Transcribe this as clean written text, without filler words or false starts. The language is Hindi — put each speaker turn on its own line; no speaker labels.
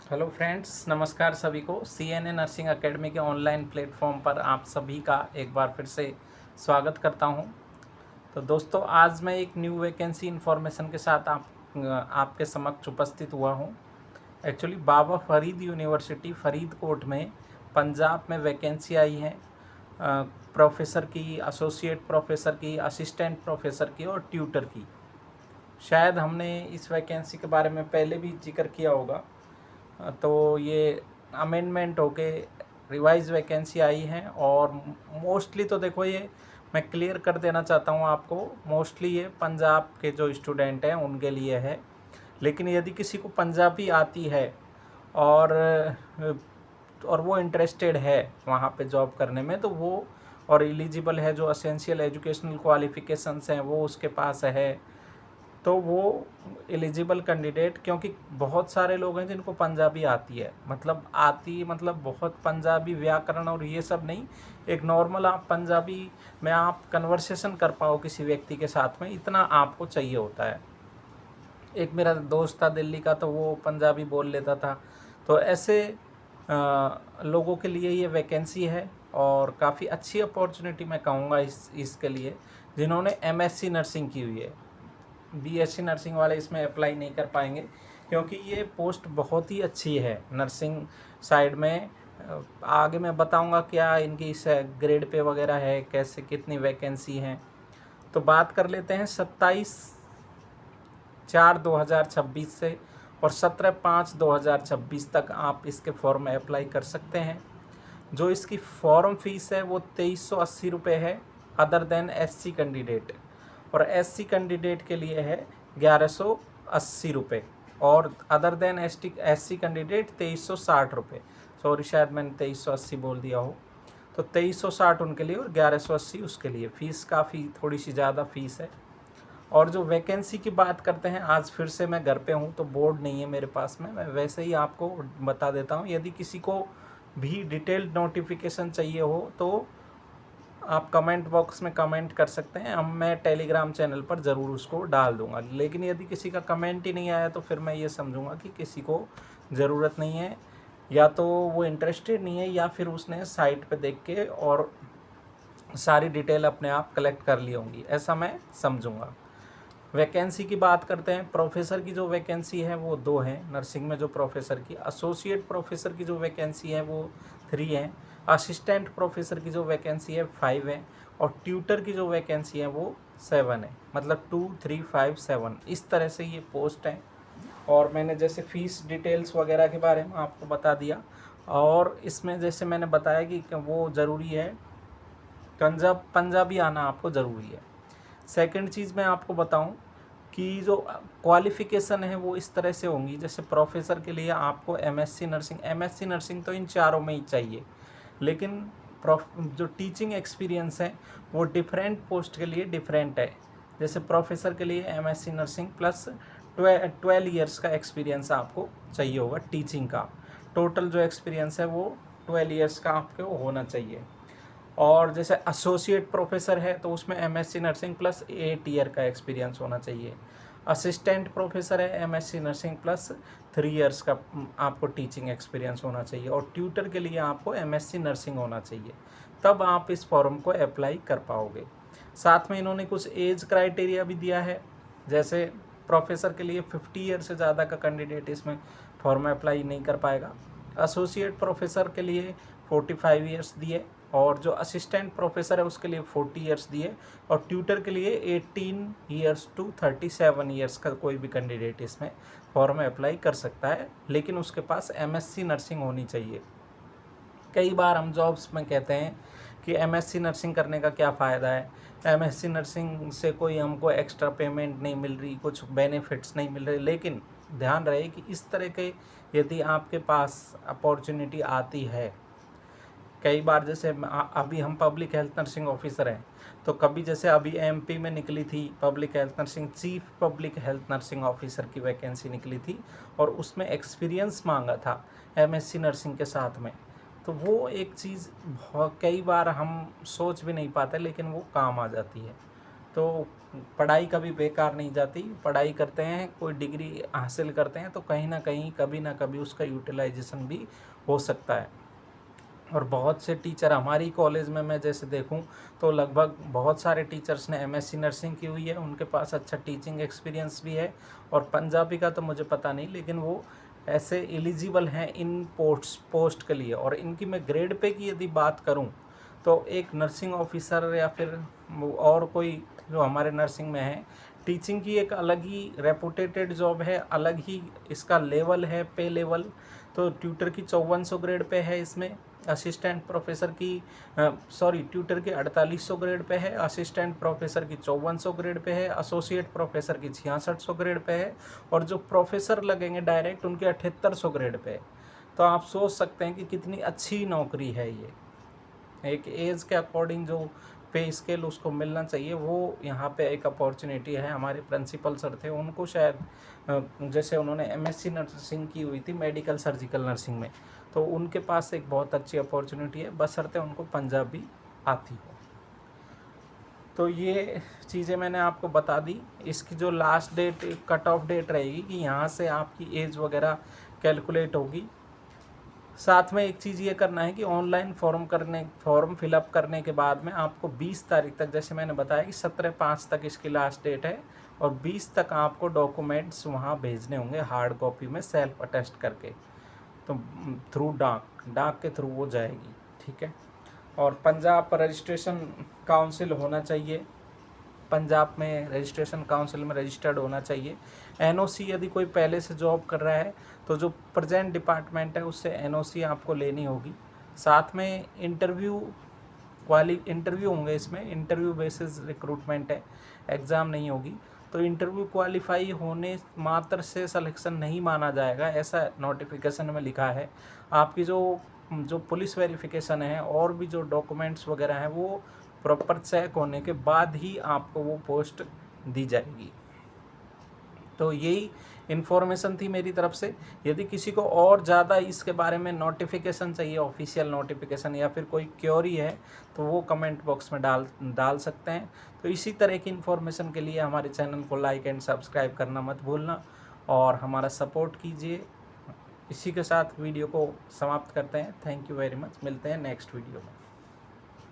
हेलो फ्रेंड्स, नमस्कार सभी को। CNA नर्सिंग एकेडमी के ऑनलाइन प्लेटफॉर्म पर आप सभी का एक बार फिर से स्वागत करता हूं। तो दोस्तों, आज मैं एक न्यू वैकेंसी इन्फॉर्मेशन के साथ आपके समक्ष उपस्थित हुआ हूं। एक्चुअली बाबा फरीद यूनिवर्सिटी फरीदकोट में पंजाब में वैकेंसी आई है, प्रोफेसर की, एसोसिएट प्रोफेसर की, असिस्टेंट प्रोफेसर की और ट्यूटर की। शायद हमने इस वैकेंसी के बारे में पहले भी जिक्र किया होगा। तो ये अमेंडमेंट होके रिवाइज वैकेंसी आई है और मोस्टली तो देखो, ये मैं क्लियर कर देना चाहता हूँ आपको, मोस्टली ये पंजाब के जो स्टूडेंट हैं उनके लिए है। लेकिन यदि किसी को पंजाबी आती है और वो इंटरेस्टेड है वहाँ पे जॉब करने में, तो वो और एलिजिबल है, जो असेंशियल एजुकेशनल क्वालिफिकेशंस हैं वो उसके पास है, तो वो एलिजिबल कैंडिडेट, क्योंकि बहुत सारे लोग हैं जिनको पंजाबी आती है, मतलब बहुत पंजाबी व्याकरण और ये सब नहीं, एक नॉर्मल आप पंजाबी में आप कन्वर्सेशन कर पाओ किसी व्यक्ति के साथ में, इतना आपको चाहिए होता है। एक मेरा दोस्त था दिल्ली का, तो वो पंजाबी बोल लेता था। तो ऐसे लोगों के लिए ये वैकेंसी है और काफ़ी अच्छी अपॉर्चुनिटी मैं कहूँगा इसके लिए, जिन्होंने MSc नर्सिंग की हुई है। BSc नर्सिंग वाले इसमें अप्लाई नहीं कर पाएंगे, क्योंकि ये पोस्ट बहुत ही अच्छी है नर्सिंग साइड में। आगे मैं बताऊंगा क्या इनकी ग्रेड पे वगैरह है, कैसे कितनी वैकेंसी हैं। तो बात कर लेते हैं 27/4/2026 से और 17/5/2026 तक आप इसके फॉर्म में अप्लाई कर सकते हैं। जो इसकी फॉर्म फीस है वो 2380 रुपये है, अदर देन SC कैंडिडेट, और SC कैंडिडेट के लिए है 1180 रुपये, और अदर देन SC कैंडिडेट 2360 रुपये। सॉरी, शायद मैंने 2380 बोल दिया हो। तो 2360 उनके लिए और 1180 उसके लिए। फ़ीस काफ़ी थोड़ी सी ज़्यादा फ़ीस है। और जो वैकेंसी की बात करते हैं, आज फिर से मैं घर पे हूँ तो बोर्ड नहीं है मेरे पास में, मैं वैसे ही आपको बता देता हूँ। यदि किसी को भी डिटेल्ड नोटिफिकेशन चाहिए हो तो आप कमेंट बॉक्स में कमेंट कर सकते हैं, मैं टेलीग्राम चैनल पर ज़रूर उसको डाल दूंगा। लेकिन यदि किसी का कमेंट ही नहीं आया तो फिर मैं ये समझूंगा कि किसी को ज़रूरत नहीं है, या तो वो इंटरेस्टेड नहीं है, या फिर उसने साइट पे देख के और सारी डिटेल अपने आप कलेक्ट कर ली होंगी, ऐसा मैं समझूंगा। वैकेंसी की बात करते हैं। प्रोफेसर की जो वैकेंसी है वो 2 हैं नर्सिंग में, जो प्रोफेसर की। एसोसिएट प्रोफेसर की जो वैकेंसी है वो 3 हैं। असिस्टेंट प्रोफेसर की जो वैकेंसी है 5 है, और ट्यूटर की जो वैकेंसी है वो 7 है, मतलब 2 3 5 7, इस तरह से ये पोस्ट हैं। और मैंने जैसे फ़ीस डिटेल्स वगैरह के बारे में आपको बता दिया, और इसमें जैसे मैंने बताया कि वो ज़रूरी है, पंजाबी आना आपको ज़रूरी है। सेकंड चीज़ मैं आपको बताऊं कि जो क्वालिफ़िकेशन है वो इस तरह से होंगी। जैसे प्रोफेसर के लिए आपको MSc नर्सिंग तो इन चारों में ही चाहिए, लेकिन जो टीचिंग एक्सपीरियंस है वो डिफरेंट पोस्ट के लिए डिफरेंट है। जैसे प्रोफेसर के लिए MSc नर्सिंग प्लस 12 ईयर्स का एक्सपीरियंस आपको चाहिए होगा टीचिंग का। टोटल जो एक्सपीरियंस है वो 12 ईयर्स का आपको होना चाहिए। और जैसे एसोसिएट प्रोफेसर है तो उसमें MSc नर्सिंग प्लस 8 ईयर का एक्सपीरियंस होना चाहिए। असिस्टेंट प्रोफेसर है MSc नर्सिंग प्लस 3 ईयर्स का आपको टीचिंग एक्सपीरियंस होना चाहिए। और ट्यूटर के लिए आपको MSc नर्सिंग होना चाहिए, तब आप इस फॉर्म को अप्लाई कर पाओगे। साथ में इन्होंने कुछ एज क्राइटेरिया भी दिया है। जैसे प्रोफेसर के लिए 50 ईयर से ज़्यादा का कैंडिडेट इसमें फॉर्म अप्लाई नहीं कर पाएगा। एसोसिएट प्रोफेसर के लिए 45 ईयर्स दिए, और जो असिस्टेंट प्रोफेसर है उसके लिए 40 ईयर्स दिए, और ट्यूटर के लिए 18 ईयर्स टू 37 ईयर्स का कोई भी कैंडिडेट इसमें फॉर्म अप्लाई कर सकता है, लेकिन उसके पास MSc नर्सिंग होनी चाहिए। कई बार हम जॉब्स में कहते हैं कि MSc नर्सिंग करने का क्या फ़ायदा है, MSc नर्सिंग से कोई हमको एक्स्ट्रा पेमेंट नहीं मिल रही, कुछ बेनिफिट्स नहीं मिल रहे। लेकिन ध्यान रहे कि इस तरह के यदि आपके पास अपॉर्चुनिटी आती है, कई बार जैसे अभी हम पब्लिक हेल्थ नर्सिंग ऑफिसर हैं, तो कभी जैसे अभी MP में निकली थी public health nursing, chief public health nursing officer की वैकेंसी निकली थी, और उसमें एक्सपीरियंस मांगा था MSc नर्सिंग के साथ में। तो वो एक चीज़ कई बार हम सोच भी नहीं पाते, लेकिन वो काम आ जाती है। तो पढ़ाई कभी बेकार नहीं जाती। पढ़ाई करते हैं, कोई डिग्री हासिल करते हैं तो कहीं ना कहीं कभी ना कभी उसका यूटिलाइजेशन भी हो सकता है। और बहुत से टीचर हमारी कॉलेज में मैं जैसे देखूं तो लगभग बहुत सारे टीचर्स ने एमएससी नर्सिंग की हुई है, उनके पास अच्छा टीचिंग एक्सपीरियंस भी है। और पंजाबी का तो मुझे पता नहीं, लेकिन वो ऐसे एलिजिबल हैं इन पोस्ट के लिए। और इनकी मैं ग्रेड पे की यदि बात करूं तो एक नर्सिंग ऑफिसर या फिर और कोई जो हमारे नर्सिंग में है, टीचिंग की एक अलग ही रेपुटेटेड जॉब है, अलग ही इसका लेवल है, पे लेवल। तो ट्यूटर की 5400 ग्रेड पे है, इसमें असिस्टेंट प्रोफेसर की ट्यूटर की 4800 ग्रेड पे है, असिस्टेंट प्रोफेसर की 5400 ग्रेड पे है, एसोसिएट प्रोफेसर की 6600 ग्रेड पे है, और जो प्रोफेसर लगेंगे डायरेक्ट उनके 7800 ग्रेड पे है। तो आप सोच सकते हैं कि कितनी अच्छी नौकरी है ये। एक एज के अकॉर्डिंग जो पे स्केल उसको मिलना चाहिए, वो यहाँ पे एक अपॉर्चुनिटी है। हमारे प्रिंसिपल सर थे, उनको शायद जैसे उन्होंने एमएससी नर्सिंग की हुई थी मेडिकल सर्जिकल नर्सिंग में, तो उनके पास एक बहुत अच्छी अपॉर्चुनिटी है, बशर्ते उनको पंजाबी आती हो। तो ये चीज़ें मैंने आपको बता दी। इसकी जो last date cut off date रहेगी कि यहाँ से आपकी एज वगैरह कैलकुलेट होगी। साथ में एक चीज़ ये करना है कि ऑनलाइन फॉर्म फिलअप करने के बाद में आपको 20 तारीख तक, जैसे मैंने बताया कि 17/5 तक इसकी लास्ट डेट है, और 20 तक आपको डॉक्यूमेंट्स वहाँ भेजने होंगे हार्ड कॉपी में सेल्फ अटेस्ट करके। तो थ्रू डाक के थ्रू वो जाएगी, ठीक है। और पंजाब रजिस्ट्रेशन काउंसिल होना चाहिए, पंजाब में रजिस्ट्रेशन काउंसिल में रजिस्टर्ड होना चाहिए। एनओसी यदि कोई पहले से जॉब कर रहा है तो जो प्रेजेंट डिपार्टमेंट है उससे एनओसी आपको लेनी होगी। साथ में इंटरव्यू होंगे, इसमें इंटरव्यू बेसिस रिक्रूटमेंट है, एग्ज़ाम नहीं होगी। तो इंटरव्यू क्वालिफाई होने मात्र से सिलेक्शन नहीं माना जाएगा, ऐसा नोटिफिकेशन में लिखा है। आपकी जो पुलिस वेरिफिकेशन है और भी जो डॉक्यूमेंट्स वगैरह हैं वो प्रॉपर चेक होने के बाद ही आपको वो पोस्ट दी जाएगी। तो यही इन्फॉर्मेशन थी मेरी तरफ से। यदि किसी को और ज़्यादा इसके बारे में नोटिफिकेशन चाहिए, ऑफिशियल नोटिफिकेशन, या फिर कोई क्वेरी है तो वो कमेंट बॉक्स में डाल सकते हैं। तो इसी तरह की इन्फॉर्मेशन के लिए हमारे चैनल को लाइक एंड सब्सक्राइब करना मत भूलना और हमारा सपोर्ट कीजिए। इसी के साथ वीडियो को समाप्त करते हैं। थैंक यू वेरी मच, मिलते हैं नेक्स्ट वीडियो में।